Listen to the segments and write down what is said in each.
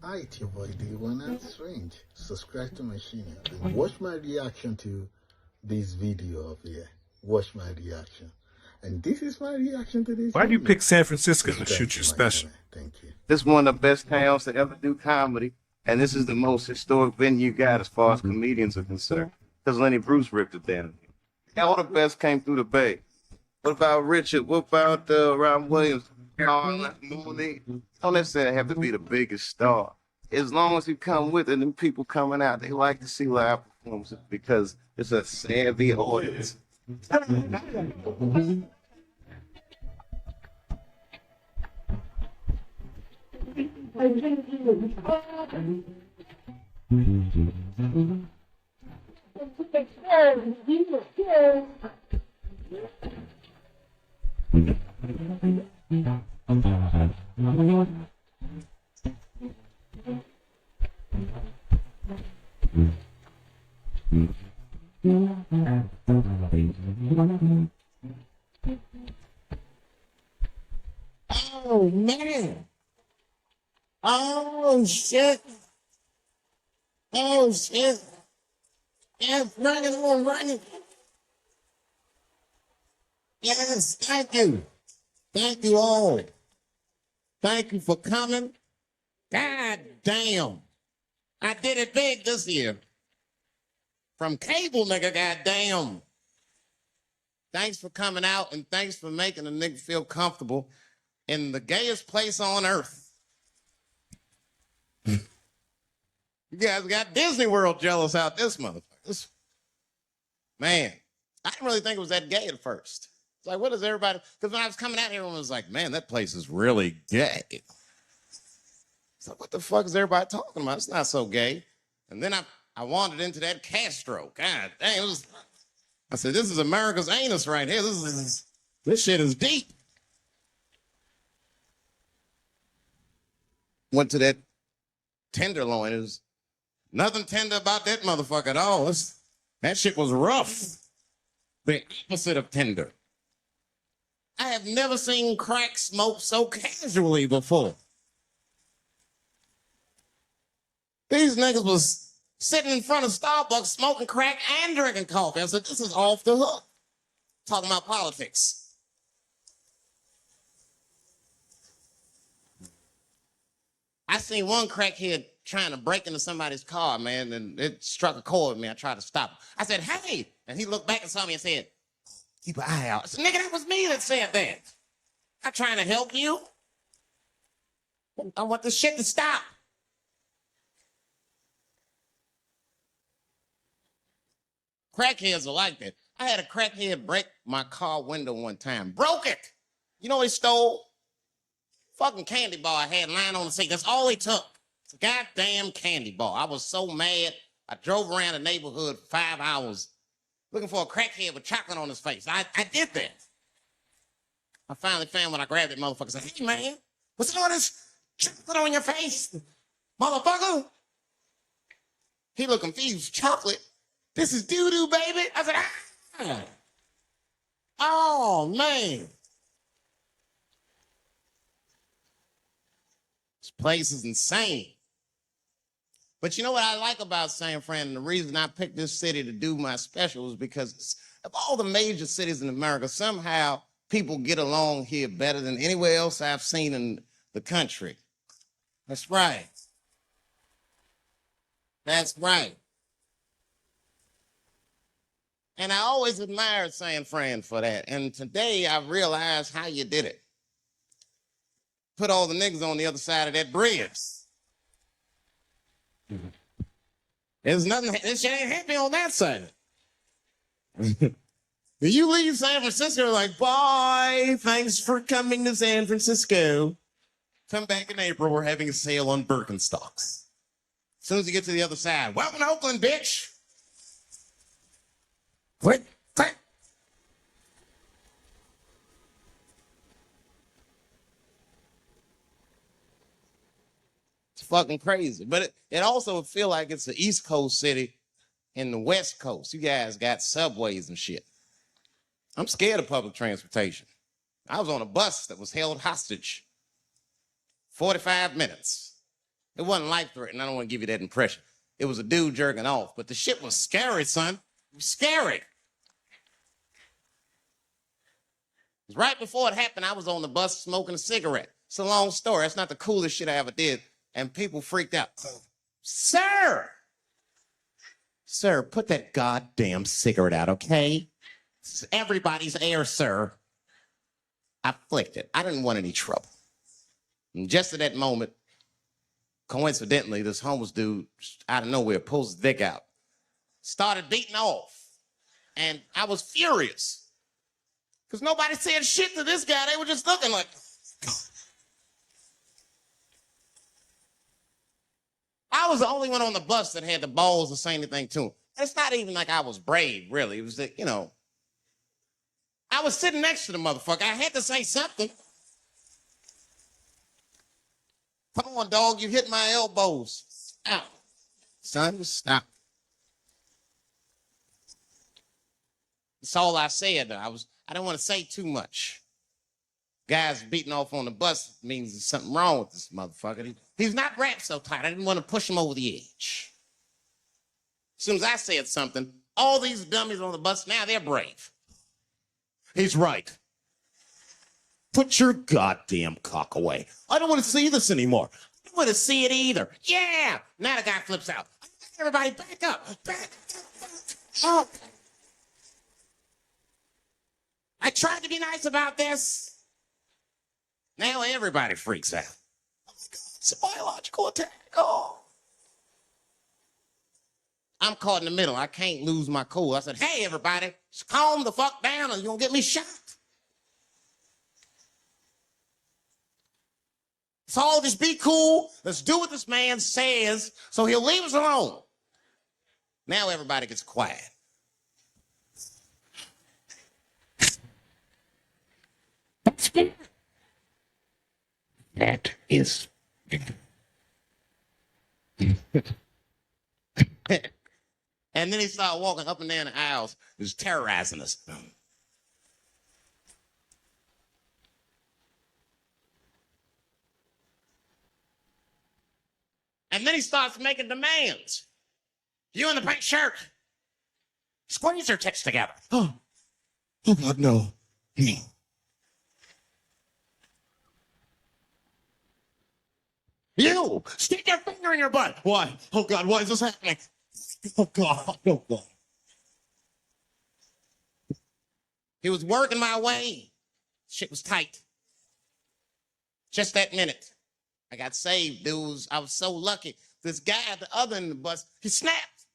Hi, it's your boy D1 Strange. Subscribe to my channel and watch my reaction to this video of here. Watch my reaction. And this is my reaction to this Why do you video. pick San Francisco to Subscribe shoot your to my special? channel. Thank you. This is one of the best towns to ever do comedy, and this is the most historic venue you got as far as comedians are concerned. Because Lenny Bruce ripped it down. All the best came through the Bay. What about Richard? What about Robin Williams? Mooney? Don't necessarily have to be the biggest star. As long as you come with it, and people coming out, they like to see live performances because it's a savvy audience. Oh man. Oh shit. Oh shit. Yes, running. Yes, thank you. Thank you all. Thank you for coming. God damn. I did it big this year. From cable, nigga, goddamn. Thanks for coming out and thanks for making a nigga feel comfortable in the gayest place on earth. You guys got Disney World jealous out this motherfucker. Man, I didn't really think it was that gay at first. It's like, what is everybody? Because when I was coming out here, everyone was like, man, that place is really gay. It's like, what the fuck is everybody talking about? It's not so gay. And then I wandered into that Castro. God dang, I said, this is America's anus right here. This shit is deep. Went to that Tenderloin. It was nothing tender about that motherfucker at all. That shit was rough. The opposite of tender. I have never seen crack smoke so casually before. These niggas was sitting in front of Starbucks smoking crack and drinking coffee. I said, this is off the hook. Talking about politics. I seen one crackhead trying to break into somebody's car, man, and it struck a chord with me. I tried to stop him. I said, hey, and he looked back and saw me and said, keep an eye out. I said, nigga, that was me that said that. I'm trying to help you. I want this shit to stop. Crackheads are like that. I had a crackhead break my car window one time. Broke it. You know what he stole? Fucking candy bar I had lying on the seat. That's all he took. It's a goddamn candy bar. I was so mad. I drove around the neighborhood 5 hours looking for a crackhead with chocolate on his face. I did that. I finally found when I grabbed that motherfucker. I said, hey, man, what's all this chocolate on your face? Motherfucker. He looked confused. Chocolate? This is doo-doo, baby. I said, ah. Oh, man. This place is insane. But you know what I like about San Fran, and the reason I picked this city to do my special is because of all the major cities in America, somehow people get along here better than anywhere else I've seen in the country. That's right. That's right. And I always admired San Fran for that. And today I realized how you did it. Put all the niggas on the other side of that bridge. There's nothing, this shit ain't happy on that side. You leave San Francisco like, bye, thanks for coming to San Francisco. Come back in April, we're having a sale on Birkenstocks. As soon as you get to the other side, welcome to Oakland, bitch. Click, click. It's fucking crazy. But it also feel like it's the East Coast city in the West Coast. You guys got subways and shit. I'm scared of public transportation. I was on a bus that was held hostage 45 minutes. It wasn't life-threatening. I don't want to give you that impression. It was a dude jerking off, but the shit was scary, son. It was scary. Right before it happened, I was on the bus smoking a cigarette. It's a long story. That's not the coolest shit I ever did. And people freaked out. Sir! Sir, put that goddamn cigarette out, okay? This is everybody's air, sir. I flicked it. I didn't want any trouble. And just at that moment, coincidentally, this homeless dude out of nowhere pulls his dick out, started beating off. And I was furious. Because nobody said shit to this guy. They were just looking like, I was the only one on the bus that had the balls to say anything to him. It's not even like I was brave, really. It was that, you know, I was sitting next to the motherfucker. I had to say something. Come on, dog, you hit my elbows. Stop. Son, stop. That's all I said. I didn't want to say too much. Guys beating off on the bus means there's something wrong with this motherfucker. He's not wrapped so tight. I didn't want to push him over the edge. As soon as I said something, all these dummies on the bus, now they're brave. He's right. Put your goddamn cock away. I don't want to see this anymore. I don't want to see it either. Yeah. Now the guy flips out. Everybody back up. Back up. I tried to be nice about this. Now everybody freaks out. Oh my God, it's a biological attack. Oh. I'm caught in the middle. I can't lose my cool. I said, hey, everybody, just calm the fuck down or you're going to get me shot. So all just be cool. Let's do what this man says so he'll leave us alone. Now everybody gets quiet. That's good. That is. And then he started walking up and down the aisles. He was terrorizing us. And then he starts making demands. You in the pink shirt. Squeeze your tits together. Oh God, no. No. You, stick your finger in your butt. Why? Oh God, why is this happening? Oh God, oh God. He was working my way. Shit was tight. Just that minute, I got saved, dudes. I was so lucky. This guy at the other end of the bus, he snapped.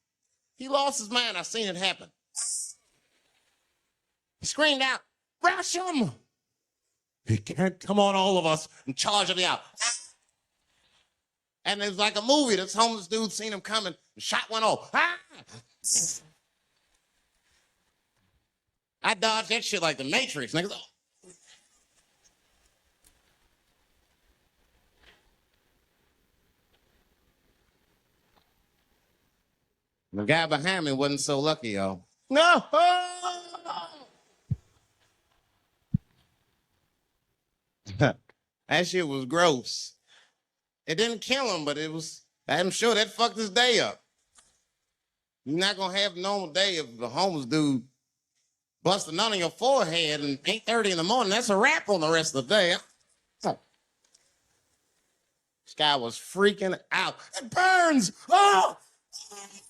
He lost his mind. I seen it happen. He screamed out, rush him. He can't come on all of us and charge me out. And it was like a movie. This homeless dude seen him coming. The shot went off. Ah! I dodged that shit like the Matrix. Niggas. The guy behind me wasn't so lucky, y'all. No! That shit was gross. It didn't kill him, but it was, I'm sure that fucked his day up. You're not gonna have a normal day if the homeless dude busts a nut on your forehead and 8:30 in the morning. That's a wrap on the rest of the day. This guy was freaking out. It burns! Oh!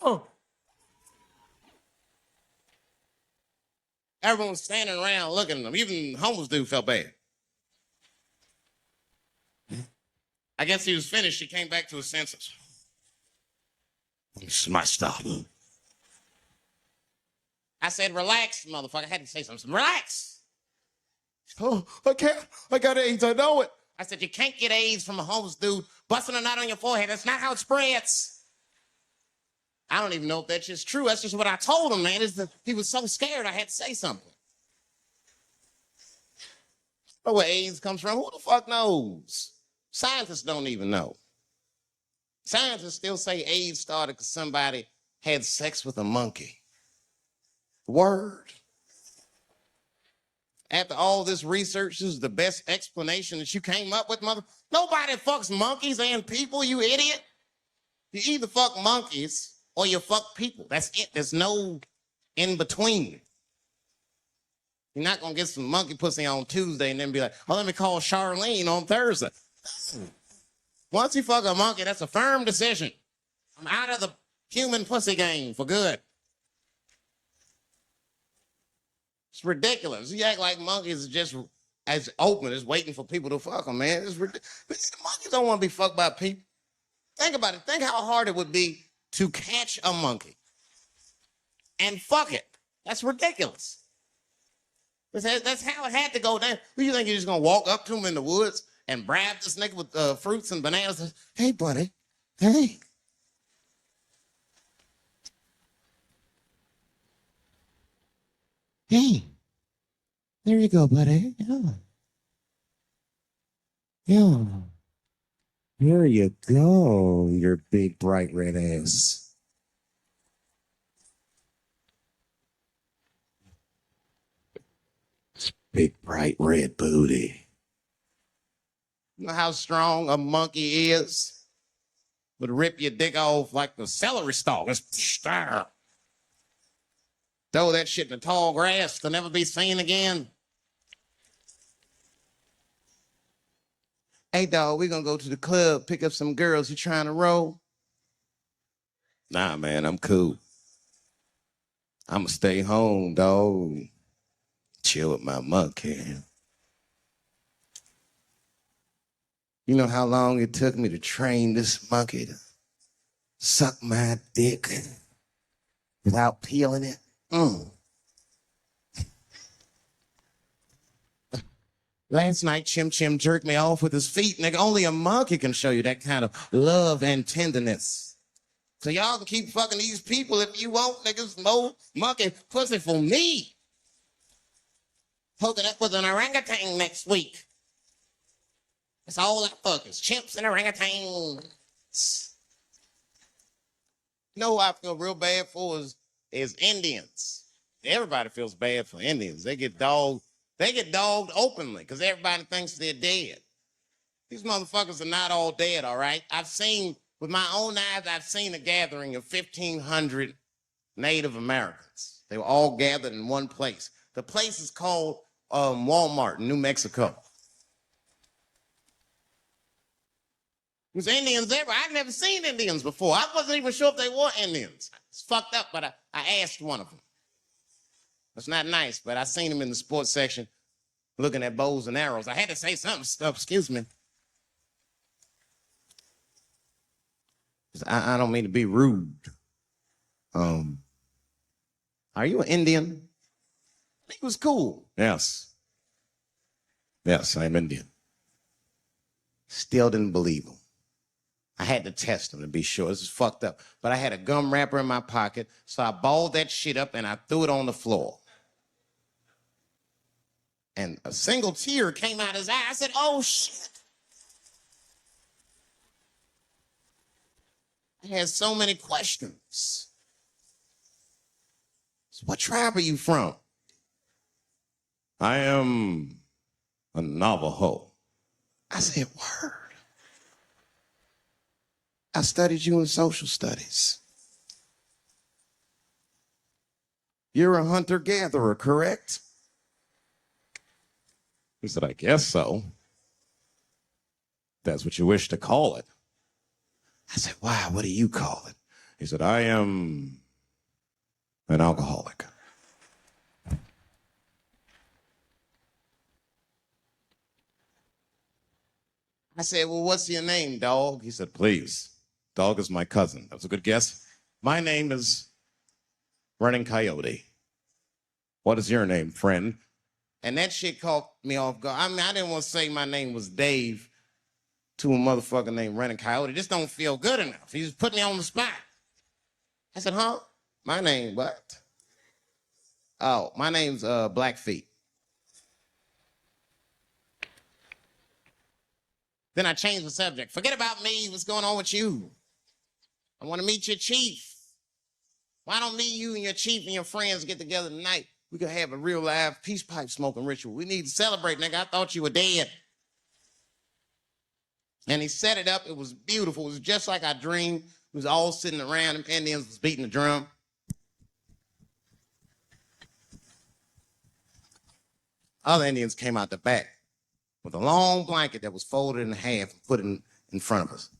Oh! Everyone was standing around looking at him. Even the homeless dude felt bad. I guess he was finished. He came back to his senses. This is my stop. I said, relax, motherfucker. I had to say something. Relax. Oh, I can't. I got AIDS. I know it. I said, you can't get AIDS from a homeless dude busting a nut on your forehead. That's not how it spreads. I don't even know if that's just true. That's just what I told him, man. He was so scared I had to say something. But where AIDS comes from, who the fuck knows? Scientists don't even know. Scientists still say AIDS started because somebody had sex with a monkey. Word. After all this research, this is the best explanation that you came up with, mother? Nobody fucks monkeys and people, you idiot. You either fuck monkeys or you fuck people. That's it. There's no in between. You're not gonna get some monkey pussy on Tuesday and then be like, oh, let me call Charlene on Thursday. Once you fuck a monkey, that's a firm decision. I'm out of the human pussy game for good. It's ridiculous. You act like monkeys are just as open as waiting for people to fuck them, man. It's ridiculous. Monkeys don't want to be fucked by people. Think about it. Think how hard it would be to catch a monkey and fuck it. That's ridiculous. That's how it had to go down. Who you think you're just gonna walk up to him in the woods and bribe this nigga with fruits and bananas? Hey, buddy. Hey. Hey. There you go, buddy. Yeah. Yeah. There you go, your big bright red ass. Big bright red booty. You know how strong a monkey is? Would rip your dick off like the celery stalk. Throw that shit in the tall grass to never be seen again. Hey, dog, we're gonna go to the club, pick up some girls. You trying to roll? Nah, man, I'm cool. I'ma stay home, dog. Chill with my monkey. You know how long it took me to train this monkey to suck my dick without peeling it? Last night, Chim Chim jerked me off with his feet. Nigga, only a monkey can show you that kind of love and tenderness. So y'all can keep fucking these people if you want, niggas. No monkey pussy for me. Hooking up with an orangutan next week. That's all that fuck is. Chimps and orangutans. You know who I feel real bad for is Indians. Everybody feels bad for Indians. They get dogged openly because everybody thinks they're dead. These motherfuckers are not all dead, all right? With my own eyes, I've seen a gathering of 1,500 Native Americans. They were all gathered in one place. The place is called Walmart in New Mexico. There's Indians there, but I'd never seen Indians before. I wasn't even sure if they were Indians. It's fucked up, but I asked one of them. It's not nice, but I seen him in the sports section looking at bows and arrows. I had to say something. Excuse me. I don't mean to be rude. Are you an Indian? He was cool. Yes. Yes, I'm Indian. Still didn't believe him. I had to test him to be sure. This is fucked up. But I had a gum wrapper in my pocket, so I balled that shit up and I threw it on the floor. And a single tear came out his eye. I said, oh, shit. I had so many questions. So what tribe are you from? I am a Navajo. I said, word. I studied you in social studies. You're a hunter-gatherer, correct? He said, I guess so. That's what you wish to call it. I said, why? What do you call it? He said, I am an alcoholic. I said, well, what's your name, dog? He said, please. Dog is my cousin. That was a good guess. My name is Running Coyote. What is your name, friend? And that shit caught me off guard. I mean, I didn't want to say my name was Dave to a motherfucker named Running Coyote. This don't feel good enough. He just put me on the spot. I said, huh? My name, what? Oh, my name's Blackfeet. Then I changed the subject. Forget about me. What's going on with you? I want to meet your chief. Why don't me, you, and your chief and your friends get together tonight We could have a real live peace pipe smoking ritual. We need to celebrate, nigga. I thought you were dead. And he set it up. It was beautiful. It was just like I dreamed. We was all sitting around. Them Indians was beating the drum. Other Indians came out the back with a long blanket that was folded in half and put in front of us.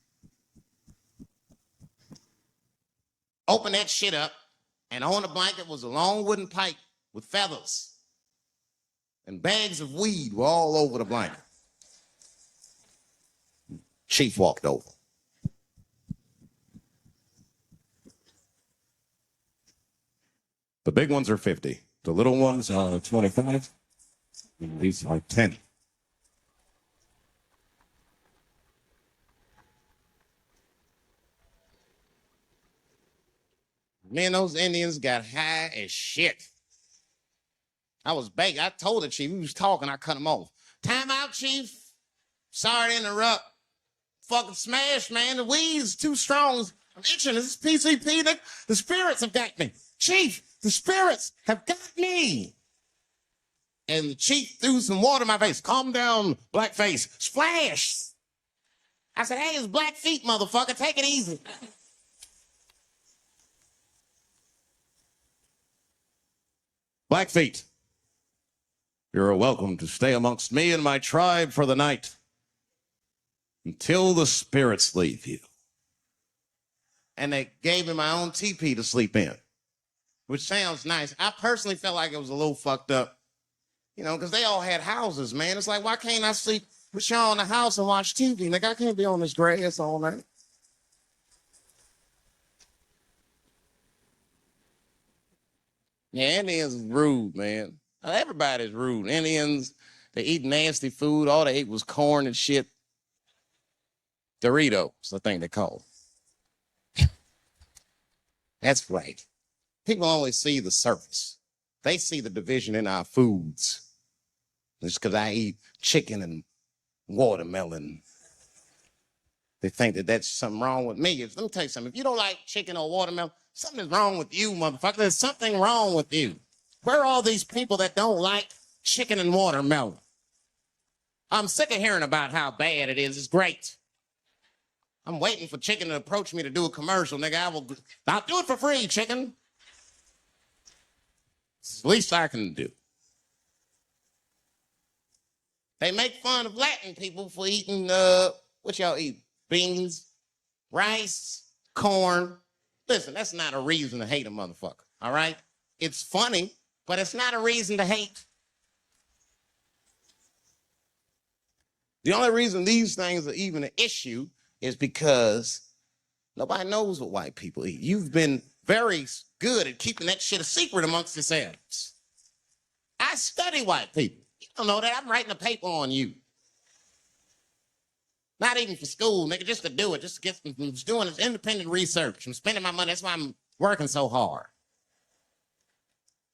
Open that shit up, and on the blanket was a long wooden pipe with feathers. And bags of weed were all over the blanket. Chief walked over. The big ones are 50. The little ones are 25. And these are 10. Man, those Indians got high as shit. I was begging. I told the chief, he was talking, I cut him off. Time out, chief. Sorry to interrupt. Fucking smash, man. The weed's too strong. I'm itching. This is PCP. The spirits have got me. Chief, the spirits have got me. And the chief threw some water in my face. Calm down, black face. Splash. I said, hey, it's black feet, motherfucker. Take it easy. Blackfeet, you're welcome to stay amongst me and my tribe for the night until the spirits leave you. And they gave me my own teepee to sleep in, which sounds nice. I personally felt like it was a little fucked up, you know, because they all had houses, man. It's like, why can't I sleep with y'all in the house and watch TV? Like, I can't be on this grass all night. Yeah, Indians is rude, man. Everybody's rude. Indians, they eat nasty food. All they ate was corn and shit. Doritos, I think they call it. That's right. People only see the surface. They see the division in our foods. Just because I eat chicken and watermelon, they think that that's something wrong with me. Let me tell you something. If you don't like chicken or watermelon, something is wrong with you, motherfucker. There's something wrong with you. Where are all these people that don't like chicken and watermelon? I'm sick of hearing about how bad it is. It's great. I'm waiting for chicken to approach me to do a commercial, nigga. I'll do it for free, chicken. It's the least I can do. They make fun of Latin people for eating, what y'all eat? Beans, rice, corn. Listen, that's not a reason to hate a motherfucker, all right? It's funny, but it's not a reason to hate. The only reason these things are even an issue is because nobody knows what white people eat. You've been very good at keeping that shit a secret amongst yourselves. I study white people. You don't know that. I'm writing a paper on you. Not even for school, nigga, just to do it, just to get, I'm just doing this independent research. I'm spending my money. That's why I'm working so hard.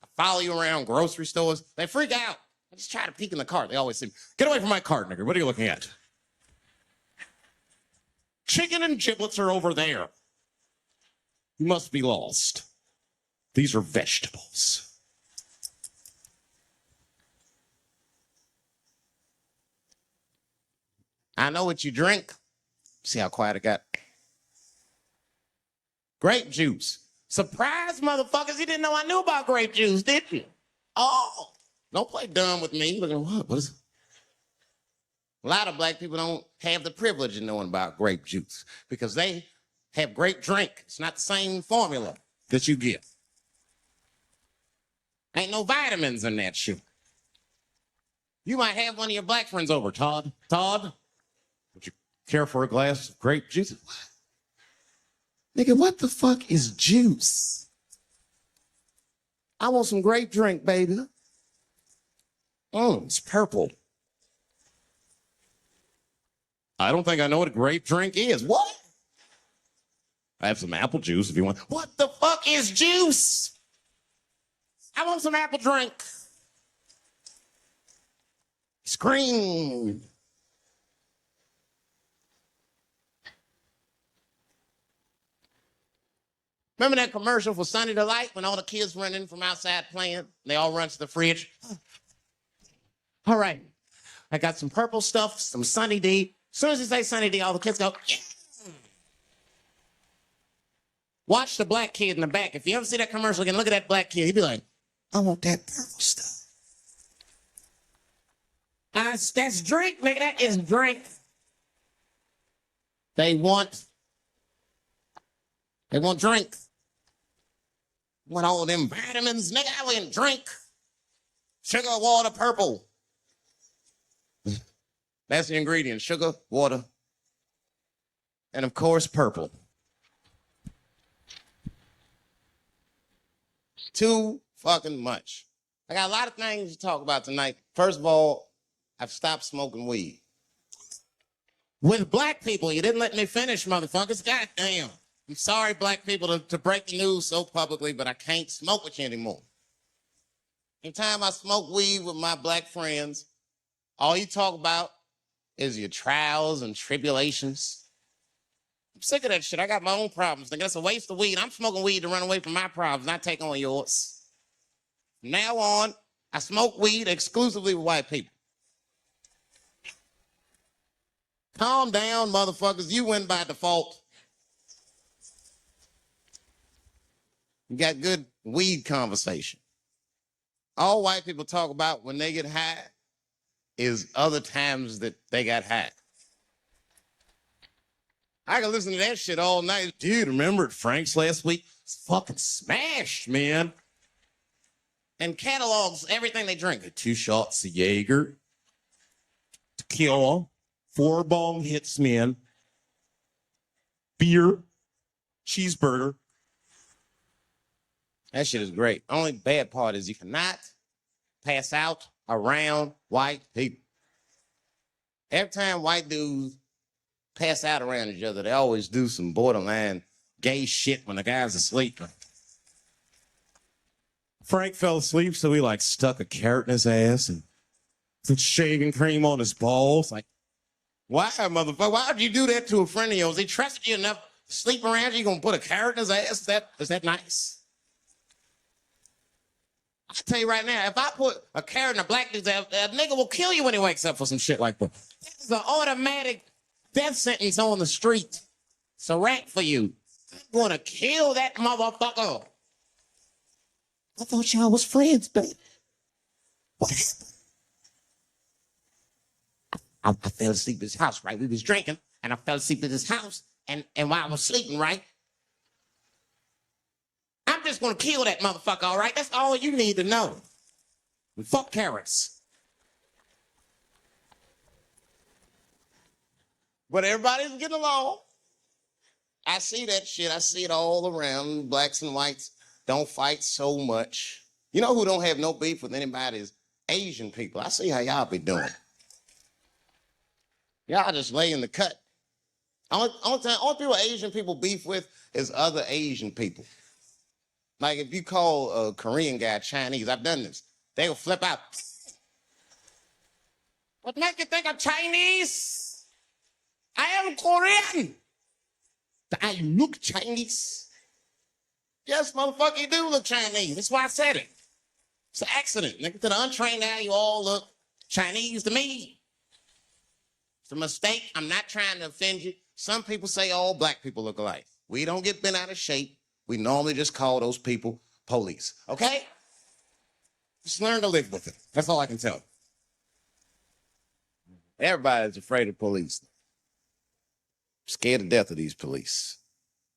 I follow you around grocery stores. They freak out. I just try to peek in the cart. They always say, get away from my cart, nigga. What are you looking at? Chicken and giblets are over there. You must be lost. These are vegetables. I know what you drink. See how quiet I got? Grape juice. Surprise, motherfuckers. You didn't know I knew about grape juice, did you? Oh, don't play dumb with me. Look at what is it? A lot of black people don't have the privilege of knowing about grape juice because they have grape drink. It's not the same formula that you get. Ain't no vitamins in that shit. You might have one of your black friends over, Todd. Todd, would you care for a glass of grape juice? What? Nigga, what the fuck is juice? I want some grape drink, baby. It's purple. I don't think I know what a grape drink is. What? I have some apple juice if you want. What the fuck is juice? I want some apple drink. Scream. Remember that commercial for Sunny Delight when all the kids run in from outside playing? And they all run to the fridge. All right, I got some purple stuff, some Sunny D. As soon as you say Sunny D, all the kids go, yeah. Watch the black kid in the back. If you ever see that commercial again, look at that black kid. He'd be like, I want that purple stuff. That's drink, nigga. That is drink. They want drink. Want all them vitamins, nigga. I want drink. Sugar, water, purple. That's the ingredient. Sugar, water, and of course, purple. Too fucking much. I got a lot of things to talk about tonight. First of all, I've stopped smoking weed. With black people, you didn't let me finish, motherfuckers. God damn. I'm sorry, black people, to break the news so publicly, but I can't smoke with you anymore. Anytime I smoke weed with my black friends, all you talk about is your trials and tribulations. I'm sick of that shit. I got my own problems. Nigga, that's a waste of weed. I'm smoking weed to run away from my problems, not take on yours. From now on, I smoke weed exclusively with white people. Calm down, motherfuckers. You win by default. You got good weed conversation. All white people talk about when they get high is other times that they got high. I can listen to that shit all night. Dude, remember at Frank's last week? It's fucking smashed, man. And catalogs everything they drink. 2 shots of Jaeger, tequila, 4 bong hits, man, beer, cheeseburger. That shit is great. Only bad part is you cannot pass out around white people. Every time white dudes pass out around each other, they always do some borderline gay shit when the guy's asleep. Frank fell asleep, so he stuck a carrot in his ass and put shaving cream on his balls. Why, motherfucker? Why would you do that to a friend of yours? He trusted you enough to sleep around you. You gonna put a carrot in his ass? Is that nice? I tell you right now, if I put a carrot in a black dude's ass, a nigga will kill you when he wakes up for some shit like that. It's an automatic death sentence on the street. It's a rat for you. I'm gonna kill that motherfucker. I thought y'all was friends, baby. What happened? I fell asleep at his house, right? We was drinking, and I fell asleep at his house, and while I was sleeping, right? I'm just gonna kill that motherfucker, all right? That's all you need to know. Fuck carrots. But everybody's getting along. I see that shit. I see it all around. Blacks and whites don't fight so much. You know who don't have no beef with anybody is Asian people. I see how y'all be doing. Y'all just lay in the cut. Only people Asian people beef with is other Asian people. Like if you call a Korean guy Chinese, I've done this. They will flip out. What make you think I'm Chinese? I am Korean. I look Chinese. Yes, motherfucker, you do look Chinese. That's why I said it. It's an accident. Nigga, to the untrained eye, you all look Chinese to me. It's a mistake. I'm not trying to offend you. Some people say all black people look alike. We don't get bent out of shape. We normally just call those people police. Okay? Just learn to live with it. That's all I can tell you. Everybody's afraid of police. Scared to death of these police.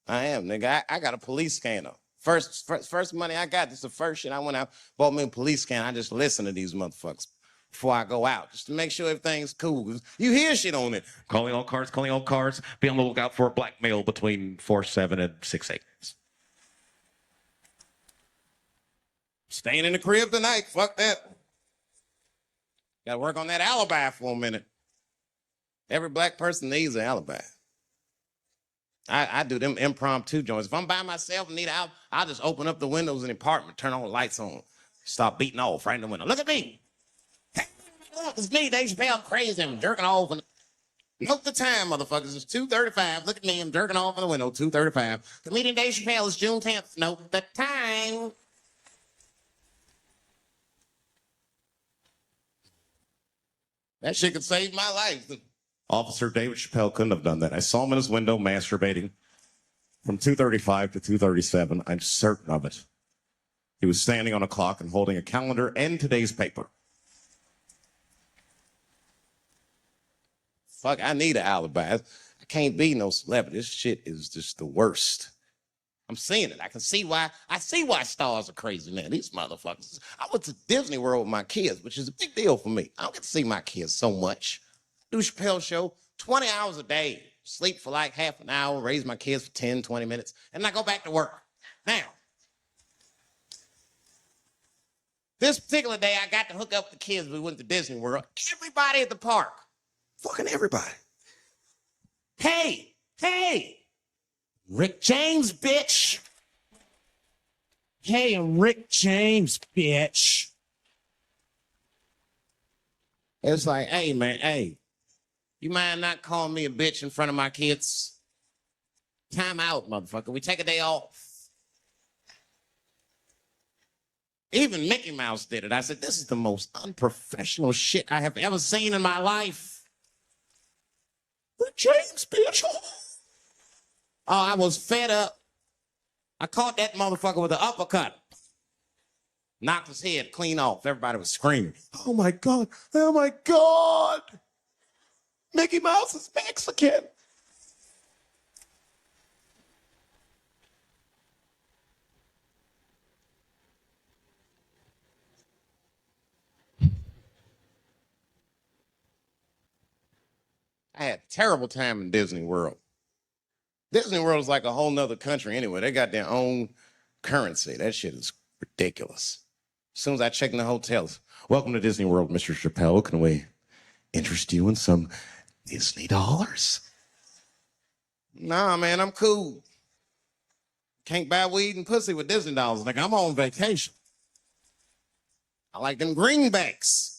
I am, nigga. I got a police scanner. First money I got, this is the first shit I went out, bought me a police scanner. I just listen to these motherfuckers before I go out, just to make sure everything's cool. You hear shit on it. Calling all cars. Be on the lookout for a black male between 4'7" and 6'8". Staying in the crib tonight. Fuck that. Got to work on that alibi for a minute. Every black person needs an alibi. I do them impromptu joints. If I'm by myself and need out, I'll just open up the windows in the apartment, turn all the lights on, start beating off right in the window. Look at me. Hey, look, it's me, Dave Chappelle, crazy. I'm jerking off. Note the time, motherfuckers. It's 2:35. Look at me. I'm jerking off in the window. 2:35. Comedian Dave Chappelle is June 10th. Note the time. That shit could save my life. Officer David Chappelle couldn't have done that. I saw him in his window masturbating from 2:35 to 2:37. I'm certain of it. He was standing on a clock and holding a calendar and today's paper. Fuck, I need an alibi. I can't be no celebrity. This shit is just the worst. I'm seeing it. I can see why. I see why stars are crazy, man. These motherfuckers. I went to Disney World with my kids, which is a big deal for me. I don't get to see my kids so much. Do Chappelle show 20 hours a day. Sleep for like half an hour, raise my kids for 10, 20 minutes, and I go back to work. Now, this particular day, I got to hook up with the kids. We went to Disney World. Everybody at the park. Fucking everybody. Hey, Rick James, bitch. Hey, I'm Rick James, bitch. It's like, hey, man, hey, you mind not calling me a bitch in front of my kids? Time out, motherfucker. We take a day off. Even Mickey Mouse did it. I said, this is the most unprofessional shit I have ever seen in my life. Rick James, bitch. Oh, I was fed up. I caught that motherfucker with an uppercut. Knocked his head clean off. Everybody was screaming. Oh my God. Oh my God. Mickey Mouse is Mexican. I had a terrible time in Disney World. Disney World is like a whole nother country anyway. They got their own currency. That shit is ridiculous. As soon as I check in the hotels, welcome to Disney World, Mr. Chappelle. Can we interest you in some Disney dollars? Nah, man, I'm cool. Can't buy weed and pussy with Disney dollars. Like, I'm on vacation. I like them greenbacks.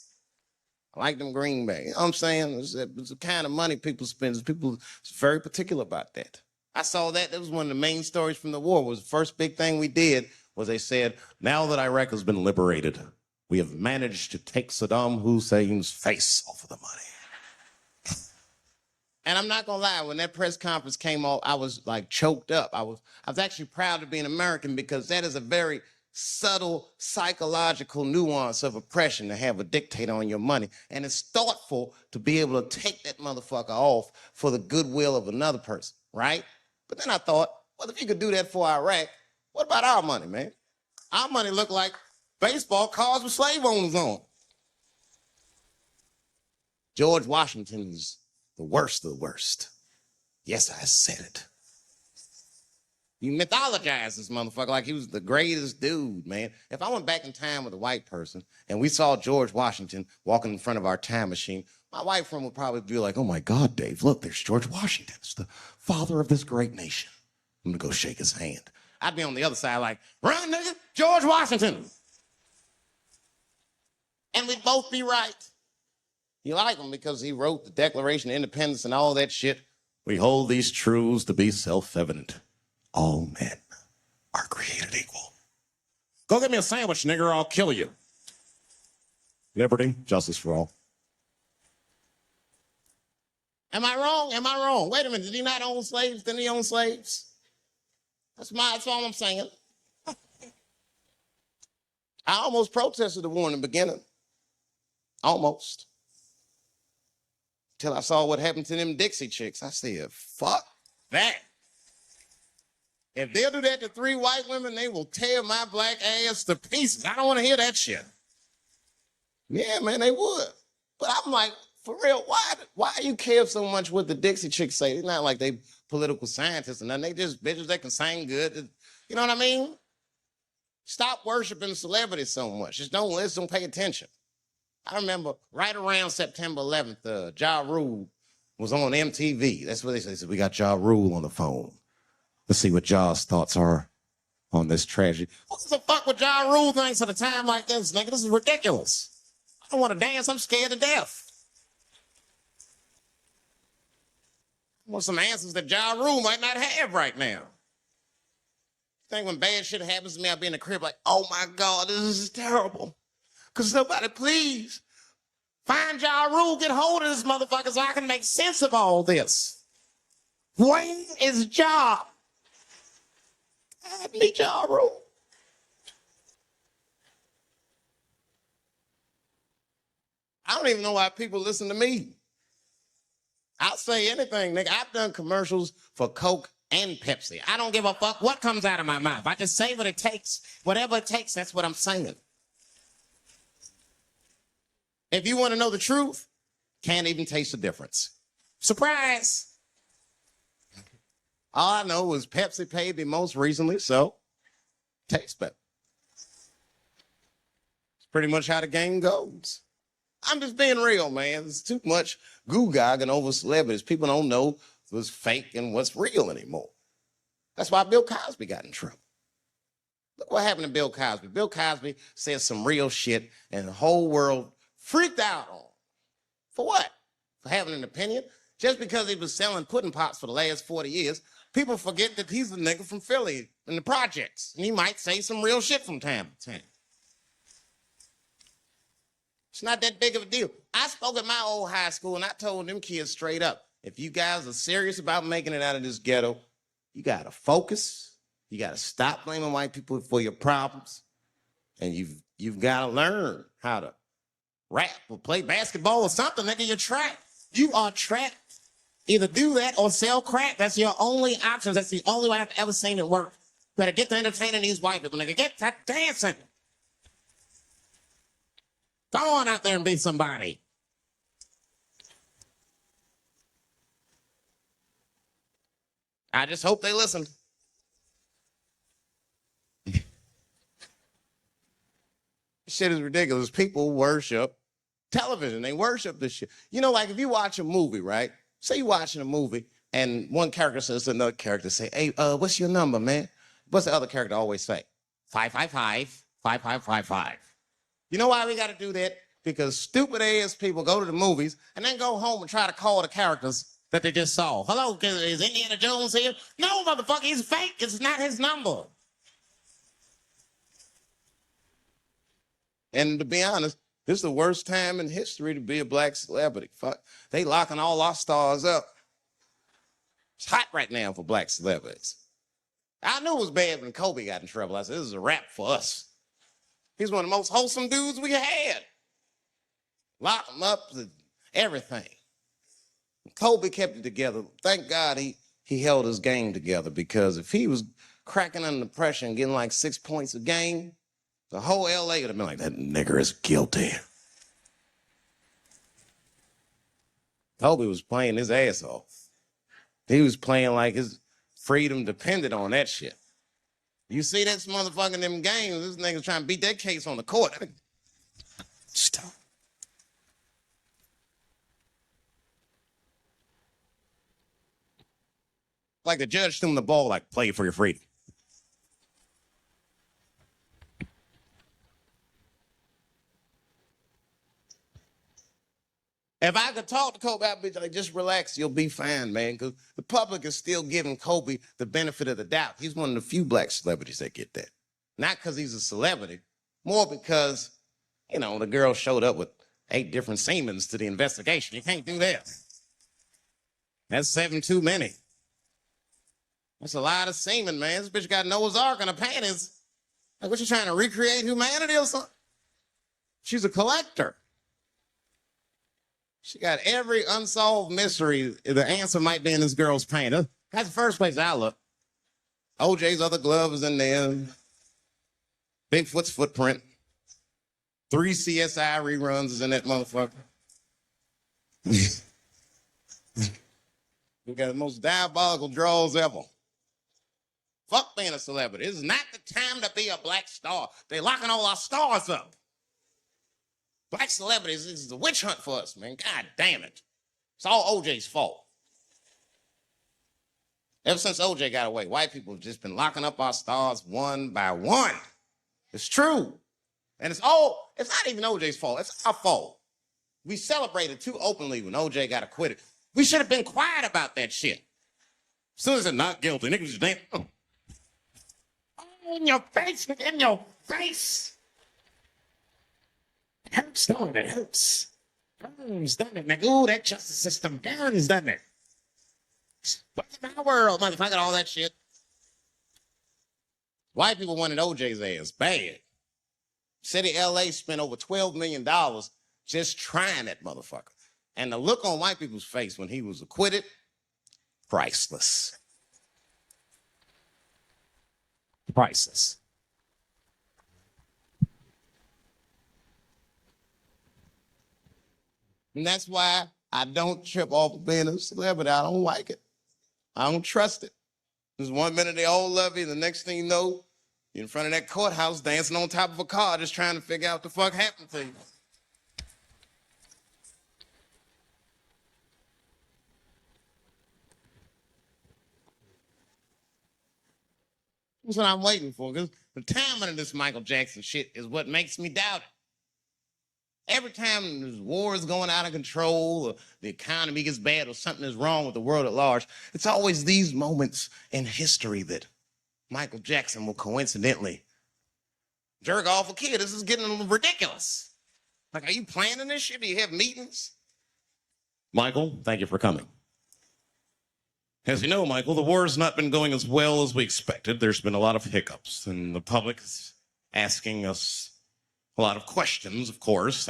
I like them greenbacks. You know what I'm saying? It's the kind of money people spend. People are very particular about that. I saw that. That was one of the main stories from the war. Was the first big thing we did was they said, now that Iraq has been liberated, we have managed to take Saddam Hussein's face off of the money. And I'm not gonna lie, when that press conference came off, I was like choked up. I was actually proud to be an American because that is a very subtle psychological nuance of oppression to have a dictator on your money. And it's thoughtful to be able to take that motherfucker off for the goodwill of another person, right? But then I thought, well, if you could do that for Iraq, what about our money, man? Our money looked like baseball cards with slave owners on. George Washington's the worst of the worst. Yes, I said it. You mythologize this motherfucker like he was the greatest dude, man. If I went back in time with a white person and we saw George Washington walking in front of our time machine, my white friend would probably be like, oh my God, Dave, look, there's George Washington. It's the father of this great nation. I'm gonna go shake his hand. I'd be on the other side like, run, nigga, George Washington. And we'd both be right. You like him because he wrote the Declaration of Independence and all that shit. We hold these truths to be self-evident. All men are created equal. Go get me a sandwich, nigger, or I'll kill you. Liberty, justice for all. Am I wrong? Am I wrong? Wait a minute, did he not own slaves? Didn't he own slaves? That's all I'm saying. I almost protested the war in the beginning. Almost. Till I saw what happened to them Dixie chicks. I said, fuck that. If they'll do that to 3 white women, they will tear my black ass to pieces. I don't want to hear that shit. Yeah, man, they would. But I'm like, for real, why you care so much what the Dixie chicks say? It's not like they political scientists or nothing. They just bitches that can sing good. You know what I mean? Stop worshiping celebrities so much. Just don't listen, don't pay attention. I remember right around September 11th, Ja Rule was on MTV. That's what they said. We got Ja Rule on the phone. Let's see what Ja's thoughts are on this tragedy. What the fuck would Ja Rule thinks at a time like this, nigga? This is ridiculous. I don't want to dance. I'm scared to death. want some answers that Ja Rule might not have right now. I think when bad shit happens to me, I'll be in the crib like, oh my God, this is terrible. Cause somebody please find Ja Rule, get hold of this motherfucker so I can make sense of all this. Where is Ja? I need Ja Rule. I don't even know why people listen to me. I'll say anything, nigga. I've done commercials for Coke and Pepsi. I don't give a fuck what comes out of my mouth. I just say what it takes. Whatever it takes, that's what I'm saying. If you want to know the truth, can't even taste the difference. Surprise! All I know is Pepsi paid me most recently, so tastes better. It's pretty much how the game goes. I'm just being real, man. There's too much goo-gagging over celebrities. People don't know what's fake and what's real anymore. That's why Bill Cosby got in trouble. Look what happened to Bill Cosby. Bill Cosby said some real shit, and the whole world freaked out on him. For what? For having an opinion? Just because he was selling pudding pops for the last 40 years, people forget that he's a nigga from Philly in the projects, and he might say some real shit from time to time. It's not that big of a deal. I spoke at my old high school, and I told them kids straight up, if you guys are serious about making it out of this ghetto, you got to focus. You got to stop blaming white people for your problems. And you've got to learn how to rap or play basketball or something, nigga. You're trapped. You are trapped. Either do that or sell crack. That's your only options. That's the only way I've ever seen it work. You better get to entertaining these white people, nigga. Get to dancing. Go on out there and be somebody. I just hope they listen. Shit is ridiculous. People worship television. They worship this shit. You know, like if you watch a movie, right? Say you're watching a movie and one character says to another character, say, hey, what's your number, man? What's the other character always say? 555, 5555. You know why we got to do that? Because stupid ass people go to the movies and then go home and try to call the characters that they just saw. Hello, is Indiana Jones here? No, motherfucker, he's fake. It's not his number. And to be honest, this is the worst time in history to be a black celebrity. Fuck, they locking all our stars up. It's hot right now for black celebrities. I knew it was bad when Kobe got in trouble. I said, this is a wrap for us. He's one of the most wholesome dudes we had. Lock him up, everything. Kobe kept it together. Thank God he held his game together, because if he was cracking under pressure and getting like 6 points a game, the whole LA would have been like, that nigger is guilty. Kobe was playing his ass off. He was playing like his freedom depended on that shit. You see this motherfucker in them games, this nigga's trying to beat that case on the court. Stop. Like the judge threw him the ball, like, play for your freedom. If I could talk to Kobe, I'd be like, just relax, you'll be fine, man. Because the public is still giving Kobe the benefit of the doubt. He's one of the few black celebrities that get that. Not because he's a celebrity, more because, you know, the girl showed up with 8 different semens to the investigation. You can't do that. That's 7 too many. That's a lot of semen, man. This bitch got Noah's Ark in her panties. Like, what, you trying to recreate humanity or something? She's a collector. She got every unsolved mystery. The answer might be in this girl's panties. That's the first place I look. OJ's other glove is in there. Bigfoot's footprint. 3 CSI reruns is in that motherfucker. We got the most diabolical draws ever. Fuck being a celebrity. This is not the time to be a black star. They're locking all our stars up. Black celebrities, this is a witch hunt for us, man. God damn it. It's all OJ's fault. Ever since OJ got away, white people have just been locking up our stars one by one. It's true. And it's not even OJ's fault. It's our fault. We celebrated too openly when OJ got acquitted. We should have been quiet about that shit. As soon as it's not guilty, niggas just damn. Oh. In your face, nigga, in your face. It hurts, don't it? It hurts. Burns, doesn't it, nigga? Ooh, that justice system burns, doesn't it? What's in my world, motherfucker, all that shit. White people wanted OJ's ass bad. City of LA spent over $12 million just trying that motherfucker. And the look on white people's face when he was acquitted, priceless. Priceless. And that's why I don't trip off of being a celebrity. I don't like it. I don't trust it. There's 1 minute they all love you, and the next thing you know, you're in front of that courthouse dancing on top of a car just trying to figure out what the fuck happened to you. That's what I'm waiting for, because the timing of this Michael Jackson shit is what makes me doubt it. Every time there's wars going out of control or the economy gets bad or something is wrong with the world at large, it's always these moments in history that Michael Jackson will coincidentally jerk off a kid. This is getting a little ridiculous. Like, are you planning this shit? Do you have meetings? Michael, thank you for coming. As you know, Michael, the war has not been going as well as we expected. There's been a lot of hiccups, and the public is asking us a lot of questions, of course.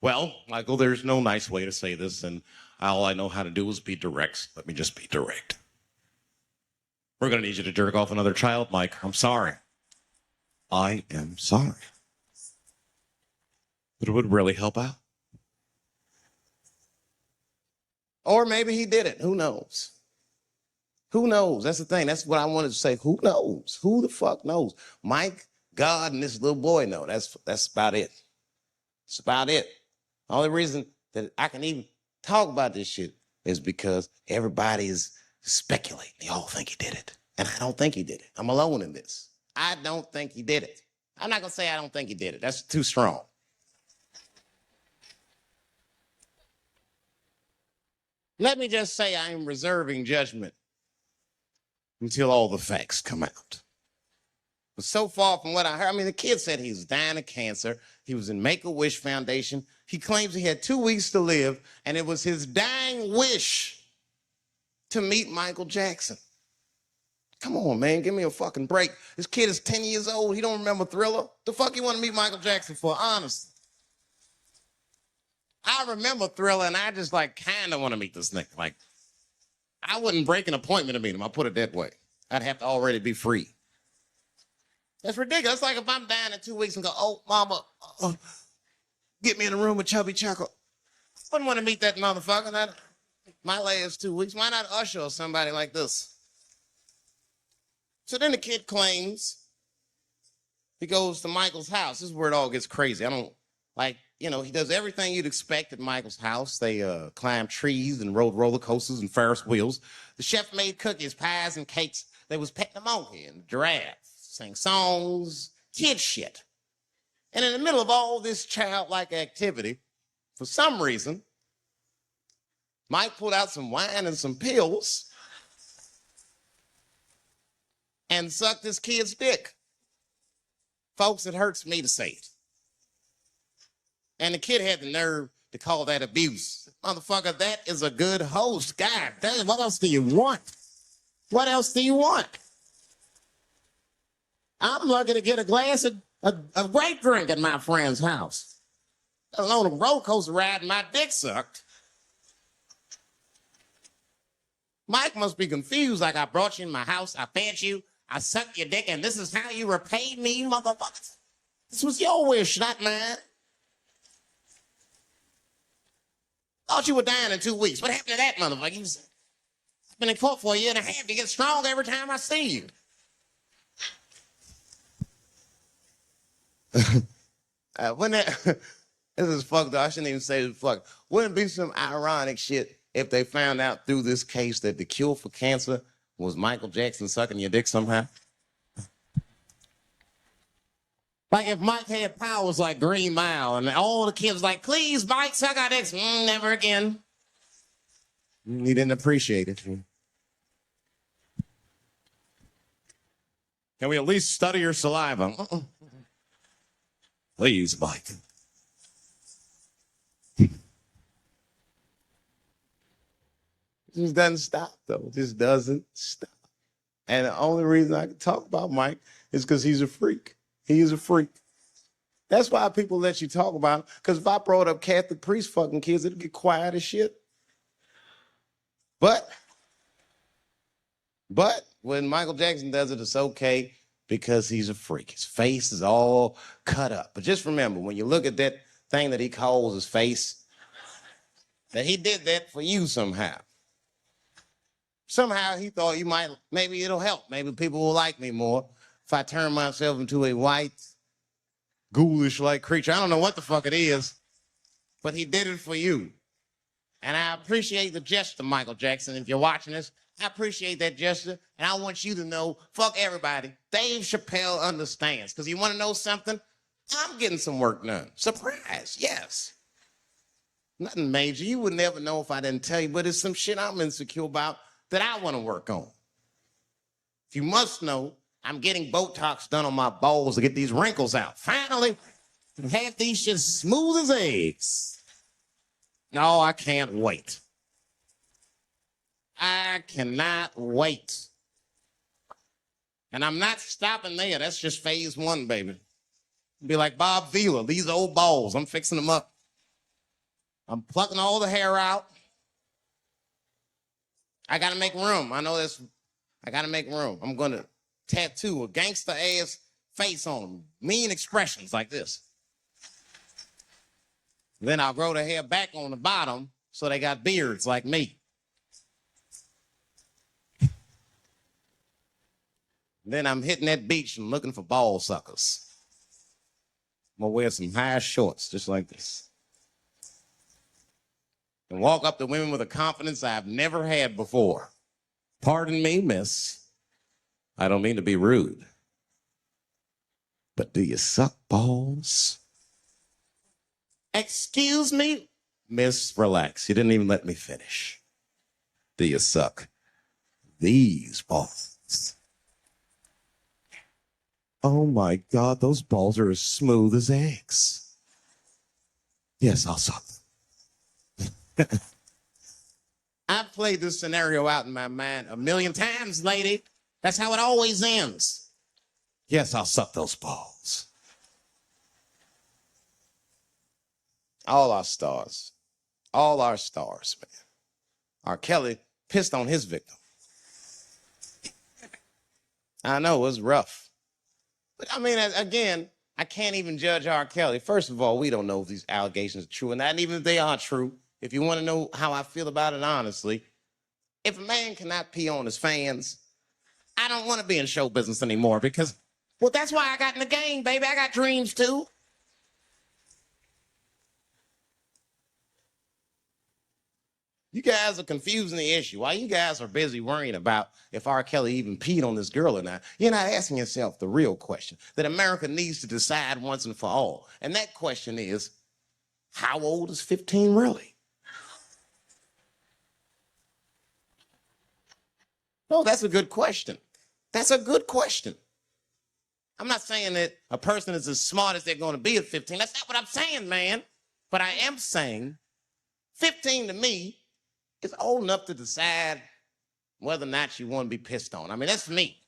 Well, Michael, there's no nice way to say this, and all I know how to do is be direct. Let me just be direct. We're going to need you to jerk off another child, Mike. I'm sorry. I am sorry. But it would really help out. Or maybe he did it. Who knows? Who knows? That's the thing. That's what I wanted to say. Who knows? Who the fuck knows? Mike, God, and this little boy know. That's about it. That's about it. The only reason that I can even talk about this shit is because everybody is speculating. They all think he did it. And I don't think he did it. I'm alone in this. I don't think he did it. I'm not going to say I don't think he did it. That's too strong. Let me just say I am reserving judgment until all the facts come out. But so far from what I heard, I mean, the kid said he was dying of cancer. He was in Make-A-Wish Foundation. He claims he had 2 weeks to live, and it was his dying wish to meet Michael Jackson. Come on, man, give me a fucking break. This kid is 10 years old. He don't remember Thriller. The fuck you want to meet Michael Jackson for, honestly? I remember Thriller, and I just, like, kind of want to meet this nigga. Like, I wouldn't break an appointment to meet him. I'll put it that way. I'd have to already be free. That's ridiculous. It's like if I'm dying in 2 weeks and go, oh, mama, get me in a room with Chubby Chuckle. I wouldn't want to meet that motherfucker. My last 2 weeks. Why not Usher or somebody like this? So then the kid claims he goes to Michael's house. This is where it all gets crazy. I don't, like, you know, he does everything you'd expect at Michael's house. They climb trees and rode roller coasters and Ferris wheels. The chef made cookies, pies, and cakes. They was petting a monkey and a giraffe, sang songs, kid shit. And in the middle of all this childlike activity, for some reason, Mike pulled out some wine and some pills and sucked his kid's dick. Folks, it hurts me to say it. And the kid had the nerve to call that abuse. Motherfucker, that is a good host. God damn, what else do you want? What else do you want? I'm lucky to get a glass of grape drink at my friend's house. Let alone a roller coaster ride and my dick sucked. Mike must be confused, like I brought you in my house, I fed you, I sucked your dick, and this is how you repaid me, motherfucker. This was your wish, not mine. Thought you were dying in 2 weeks. What happened to that motherfucker? I've been in court for a year and a half. You get stronger every time I see you. This is fucked up. I shouldn't even say this fuck. Wouldn't it be some ironic shit if they found out through this case that the cure for cancer was Michael Jackson sucking your dick somehow? Like if Mike had powers like Green Mile and all the kids like, please, Mike, suck our dicks. Never again. He didn't appreciate it. Can we at least study your saliva? Please, Mike. It just doesn't stop, though. It just doesn't stop. And the only reason I can talk about Mike is because he's a freak. He is a freak. That's why people let you talk about him. Because if I brought up Catholic priest fucking kids, it'd get quiet as shit. But when Michael Jackson does it, it's okay because he's a freak. His face is all cut up. But just remember, when you look at that thing that he calls his face, that he did that for you somehow. Somehow he thought maybe it'll help. Maybe people will like me more if I turn myself into a white, ghoulish-like creature. I don't know what the fuck it is, but he did it for you. And I appreciate the gesture, Michael Jackson. If you're watching this, I appreciate that gesture. And I want you to know, fuck everybody, Dave Chappelle understands. Because you want to know something? I'm getting some work done. Surprise, yes. Nothing major. You would never know if I didn't tell you, but it's some shit I'm insecure about that I want to work on. If you must know, I'm getting Botox done on my balls to get these wrinkles out. Finally, have these shits smooth as eggs. No, I can't wait. I cannot wait. And I'm not stopping there. That's just phase one, baby. Be like Bob Vila, these old balls, I'm fixing them up. I'm plucking all the hair out. I gotta make room. I know this. I gotta make room. I'm gonna tattoo a gangster ass face on them. Mean expressions like this. Then I'll grow the hair back on the bottom so they got beards like me. Then I'm hitting that beach and looking for ball suckers. I'm gonna wear some high shorts just like this. And walk up to women with a confidence I've never had before. Pardon me, miss. I don't mean to be rude. But do you suck balls? Excuse me? Miss, relax. You didn't even let me finish. Do you suck these balls? Oh my God, those balls are as smooth as eggs. Yes, I'll suck them. I've played this scenario out in my mind a million times, lady. That's how it always ends. Yes, I'll suck those balls. All our stars, man. R. Kelly pissed on his victim. I know, it was rough. But I mean, again, I can't even judge R. Kelly. First of all, we don't know if these allegations are true, and not even if they are true. If you want to know how I feel about it honestly, if a man cannot pee on his fans, I don't want to be in show business anymore because, well, that's why I got in the game, baby. I got dreams too. You guys are confusing the issue. While you guys are busy worrying about if R. Kelly even peed on this girl or not, you're not asking yourself the real question that America needs to decide once and for all. And that question is, how old is 15 really? No, that's a good question. That's a good question. I'm not saying that a person is as smart as they're going to be at 15. That's not what I'm saying, man. But I am saying 15 to me is old enough to decide whether or not you want to be pissed on. I mean, that's me.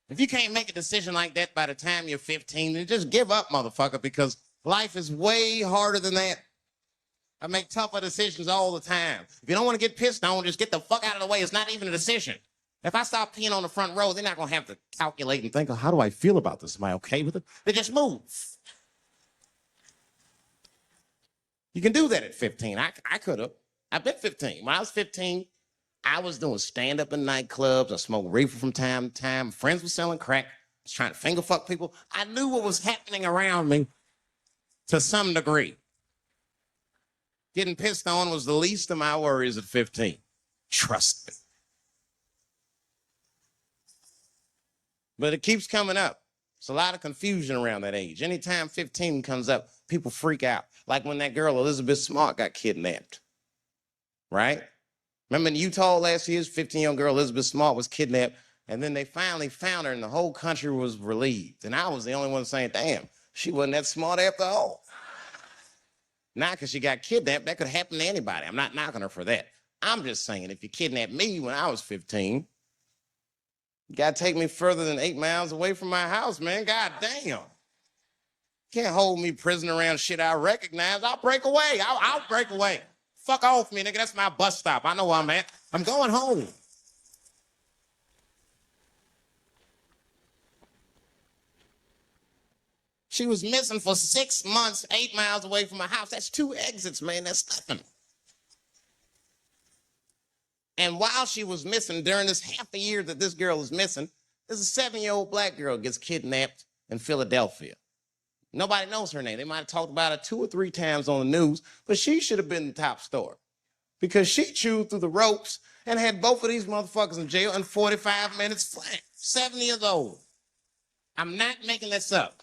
If you can't make a decision like that by the time you're 15, then just give up, motherfucker, because life is way harder than that. I make tougher decisions all the time. If you don't want to get pissed on, just get the fuck out of the way. It's not even a decision. If I stop peeing on the front row, they're not going to have to calculate and think, oh, how do I feel about this? Am I okay with it? They just move. You can do that at 15. I could have. I've been 15. When I was 15, I was doing stand-up in nightclubs. I smoked reefer from time to time. Friends were selling crack. I was trying to finger fuck people. I knew what was happening around me to some degree. Getting pissed on was the least of my worries at 15. Trust me. But it keeps coming up. There's a lot of confusion around that age. Anytime 15 comes up, people freak out. Like when that girl, Elizabeth Smart, got kidnapped. Right? Remember in Utah last year, 15-year-old girl Elizabeth Smart was kidnapped, And then they finally found her and the whole country was relieved. And I was the only one saying, damn, she wasn't that smart after all. Not because she got kidnapped. That could happen to anybody. I'm not knocking her for that. I'm just saying, if you kidnapped me when I was 15, you got to take me further than 8 miles away from my house, man. God damn. Can't hold me prisoner around shit I recognize. I'll break away. I'll break away. Fuck off me, nigga. That's my bus stop. I know where I'm at. I'm going home. She was missing for 6 months, 8 miles away from my house. That's 2 exits, man. That's nothing. And while she was missing, during this half a year that this girl is missing, there's a 7-year-old black girl gets kidnapped in Philadelphia. Nobody knows her name. They might have talked about it 2 or 3 times on the news, but she should have been the top story because she chewed through the ropes and had both of these motherfuckers in jail in 45 minutes flat. 7 years old. I'm not making this up.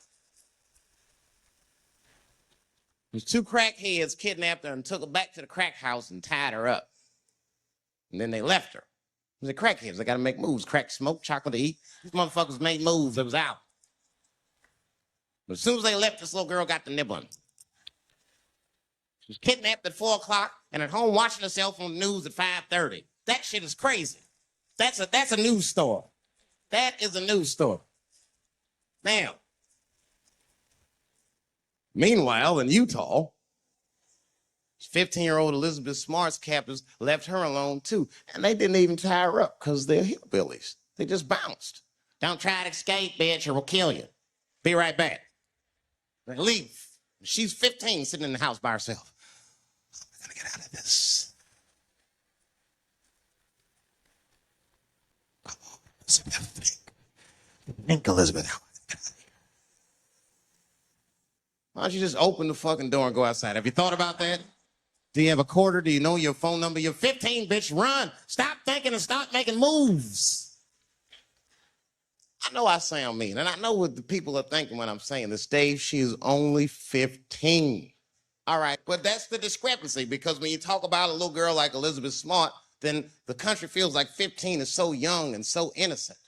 There's 2 crackheads kidnapped her and took her back to the crack house and tied her up. And then they left her. They're crackheads. They got to make moves. Crack, smoke, chocolate to eat. These motherfuckers made moves. They was out. But as soon as they left, this little girl got the nibbling. She was kidnapped at 4 o'clock and at home watching herself on the news at 5:30. That shit is crazy. That's a news story. That is a news story. Now, meanwhile, in Utah, 15-year-old Elizabeth Smart's captors left her alone, too. And they didn't even tie her up because they're hillbillies. They just bounced. Don't try to escape, bitch, or we'll kill you. Be right back. They leave. She's 15, sitting in the house by herself. I'm going to get out of this. Come on, Elizabeth. Think, Elizabeth. Why don't you just open the fucking door and go outside? Have you thought about that? Do you have a quarter? Do you know your phone number? You're 15, bitch. Run. Stop thinking and stop making moves. I know I sound mean, and I know what the people are thinking when I'm saying this. Dave, she is only 15. All right, but that's the discrepancy, because when you talk about a little girl like Elizabeth Smart, then the country feels like 15 is so young and so innocent.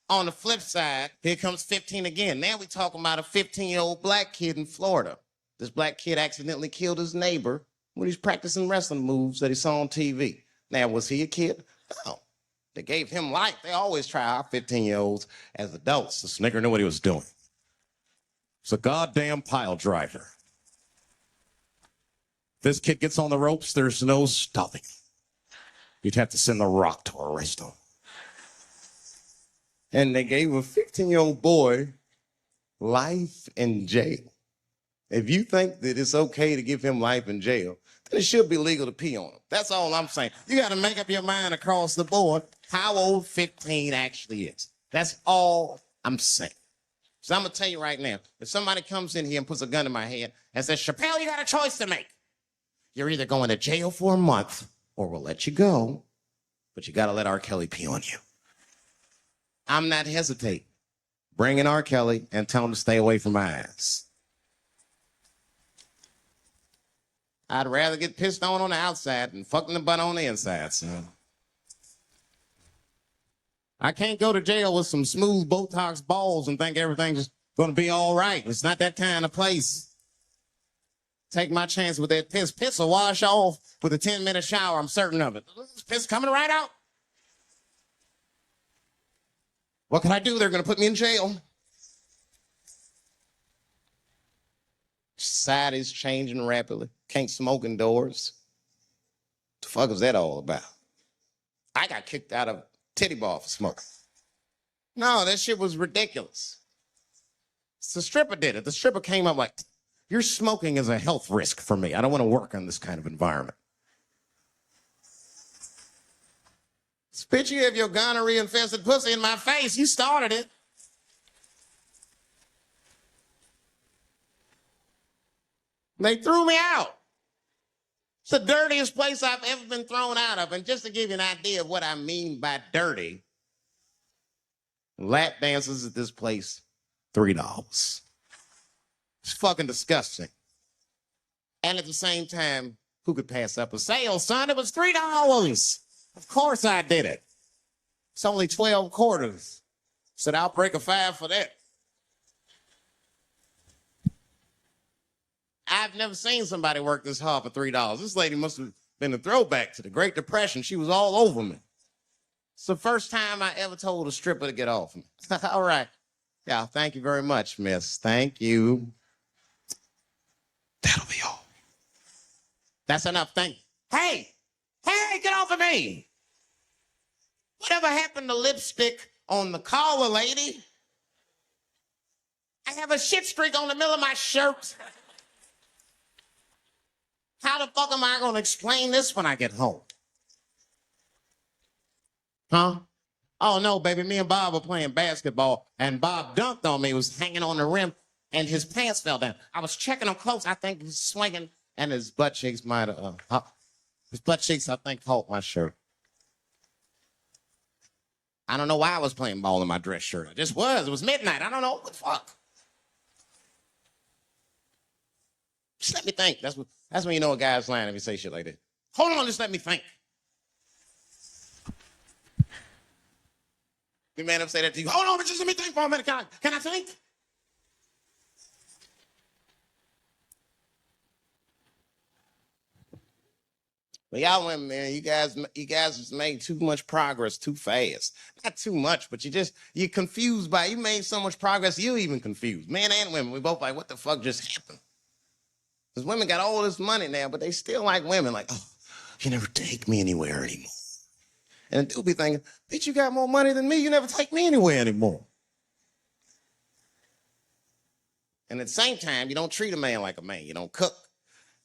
On the flip side, here comes 15 again. Now we're talking about a 15-year-old black kid in Florida. This black kid accidentally killed his neighbor when he's practicing wrestling moves that he saw on TV. Now, was he a kid? No. They gave him life. They always try our 15-year-olds as adults. The nigger knew what he was doing. It's a goddamn pile driver. This kid gets on the ropes, there's no stopping. You'd have to send the Rock to arrest him. And they gave a 15-year-old boy life in jail. If you think that it's okay to give him life in jail, then it should be legal to pee on him. That's all I'm saying. You got to make up your mind across the board how old 15 actually is. That's all I'm saying. So I'm going to tell you right now, if somebody comes in here and puts a gun in my head and says, Chappelle, you got a choice to make. You're either going to jail for a month or we'll let you go, but you got to let R. Kelly pee on you. I'm not hesitating. Bring in R. Kelly and tell him to stay away from my ass. I'd rather get pissed on the outside than fucking the butt on the inside, son. I can't go to jail with some smooth Botox balls and think everything's going to be all right. It's not that kind of place. Take my chance with that piss. Piss will wash off with a 10-minute shower. I'm certain of it. This piss coming right out. What can I do? They're going to put me in jail. Society's changing rapidly. Can't smoke indoors. What the fuck is that all about? I got kicked out of titty bar for smoking. No, that shit was ridiculous. So the stripper did it. The stripper came up like, your smoking is a health risk for me. I don't want to work in this kind of environment. Bitch, you have your gonorrhea-infested pussy in my face. You started it. They threw me out. It's the dirtiest place I've ever been thrown out of. And just to give you an idea of what I mean by dirty, lap dances at this place, $3. It's fucking disgusting. And at the same time, who could pass up a sale, son? It was $3. Of course I did it. It's only 12 quarters. Said, I'll break a 5 for that. I've never seen somebody work this hard for $3. This lady must have been a throwback to the Great Depression. She was all over me. It's the first time I ever told a stripper to get off me. All right. Yeah, thank you very much, miss. Thank you. That'll be all. That's enough. Thank you. Hey, get off of me. Whatever happened to lipstick on the collar, lady? I have a shit streak on the middle of my shirt. How the fuck am I going to explain this when I get home? Huh? Oh, no, baby. Me and Bob were playing basketball, and Bob dunked on me. He was hanging on the rim, and his pants fell down. I was checking him close. I think he was swinging, and his butt cheeks might have... his butt cheeks, I think, caught my shirt. I don't know why I was playing ball in my dress shirt. I just was. It was midnight. I don't know. What the fuck? Just let me think. That's when you know a guy's lying if you say shit like that. Hold on, just let me think. You man up say that to you. Hold on, but just let me think for a minute. Can I think? But y'all women, man, you guys just made too much progress too fast. Not too much, but you're confused by it. You made so much progress, you're even confused. Men and women, we both like, what the fuck just happened? Because women got all this money now, but they still like women. Like, oh, you never take me anywhere anymore. And the dude be thinking, bitch, you got more money than me. You never take me anywhere anymore. And at the same time, you don't treat a man like a man. You don't cook,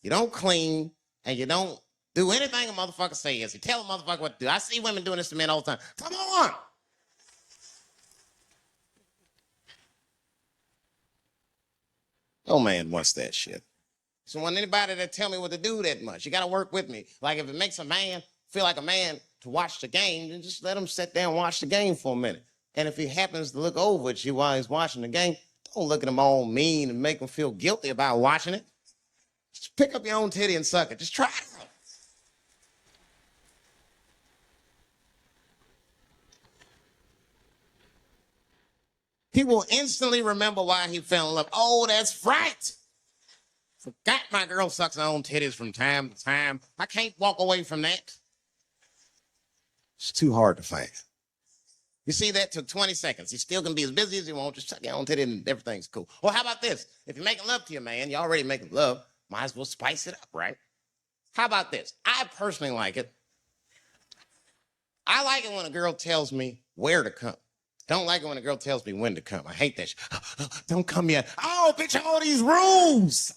you don't clean, and you don't do anything a motherfucker says. You tell a motherfucker what to do. I see women doing this to men all the time. Come on. No man wants that shit. So want anybody that tell me what to do that much. You got to work with me. Like if it makes a man feel like a man to watch the game, then just let him sit there and watch the game for a minute. And if he happens to look over at you while he's watching the game, don't look at him all mean and make him feel guilty about watching it. Just pick up your own titty and suck it. Just try it. He will instantly remember why he fell in love. Oh, that's right. Forgot my girl sucks her own titties from time to time. I can't walk away from that. It's too hard to find. You see, that took 20 seconds. He still can be as busy as he wants. Just suck your own titty and everything's cool. Well, how about this? If you're making love to your man, you're already making love. Might as well spice it up, right? How about this? I personally like it. I like it when a girl tells me where to come. Don't like it when a girl tells me when to come. I hate that shit. Don't come yet. Oh, bitch, all these rules.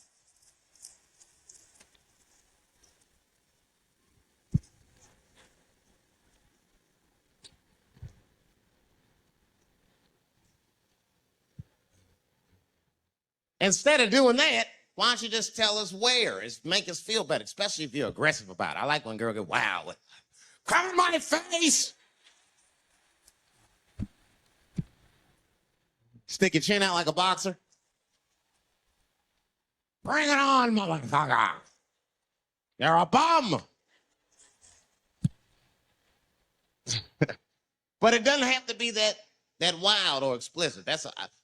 Instead of doing that, why don't you just tell us where? It's make us feel better, especially if you're aggressive about it. I like when a girl goes, wow, cover my face. Stick your chin out like a boxer. Bring it on, motherfucker. You're a bum. But it doesn't have to be that wild or explicit.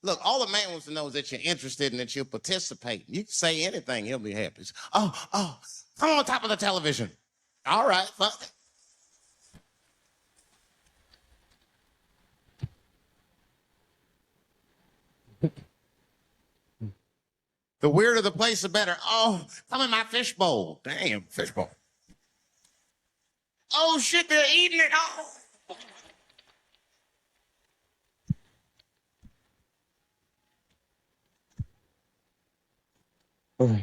Look, all the man wants to know is that you're interested and that you're participating. You can say anything, he'll be happy. Oh, come on top of the television. All right, fuck it. The weirder the place, the better. Oh, come in my fishbowl. Damn, fishbowl. Oh, shit, they're eating it. Oh.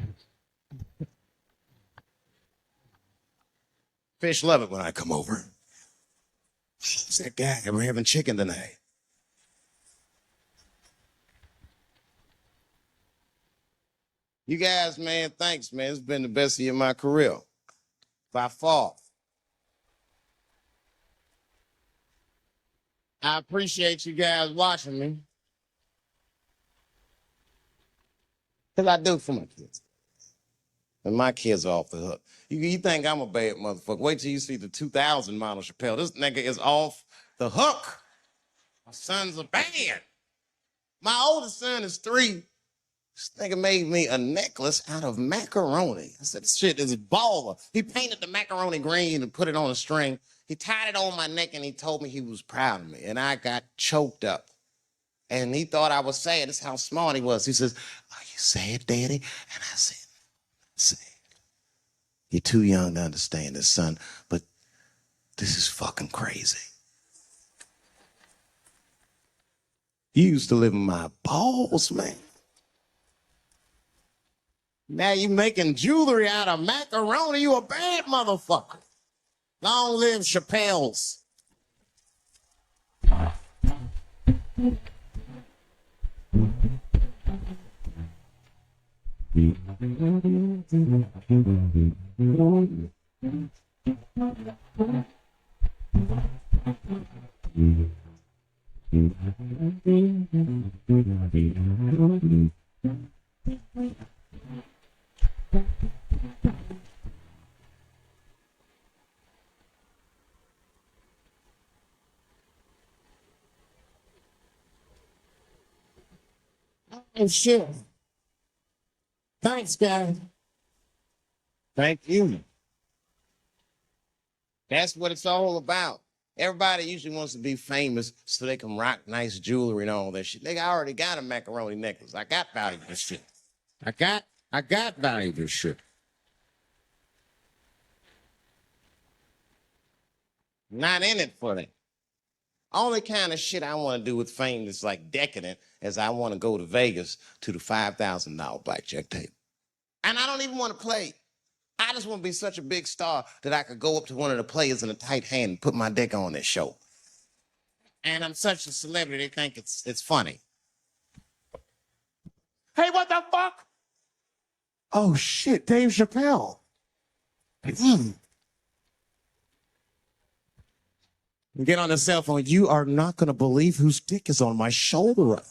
Fish love it when I come over. It's that guy. We're having chicken tonight. You guys, man, thanks, man. It's been the best year of my career. By far. I appreciate you guys watching me. Because I do for my kids. And my kids are off the hook. You think I'm a bad motherfucker. Wait till you see the 2000 model Chappelle. This nigga is off The hook. My sons are bad. My oldest son is 3. This nigga made me a necklace out of macaroni. I said, this shit is baller. He painted the macaroni green and put it on a string. He tied it on my neck and he told me he was proud of me. And I got choked up. And he thought I was sad. That's how smart he was. He says, are you sad, Daddy? And I said, sad. You're too young to understand this, son, but this is fucking crazy. You used to live in my balls, man. Now you making jewelry out of macaroni. You a bad motherfucker. Long live Chappelle's. Oh, shit. Thanks, guys. Thank you. That's what it's all about. Everybody usually wants to be famous so they can rock nice jewelry and all that shit. Nigga, I already got a macaroni necklace. I got valuable shit. I got valuable shit. Not in it for that. Only kind of shit I want to do with fame that's like decadent is I want to go to Vegas to the $5,000 blackjack table. And I don't even want to play. I just want to be such a big star that I could go up to one of the players in a tight hand and put my dick on their show. And I'm such a celebrity, they think it's funny. Hey, what the fuck? Oh, shit, Dave Chappelle. Get on the cell phone. You are not going to believe whose dick is on my shoulder.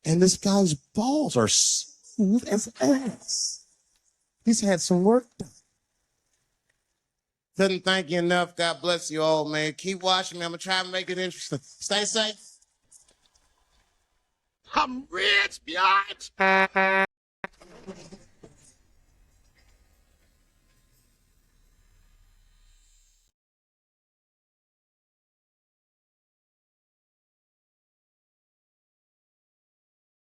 And this guy's balls are smooth as ass. He's had some work done. Couldn't thank you enough. God bless you all, man. Keep watching me. I'm going to try to make it interesting. Stay safe. I'm rich, biatch.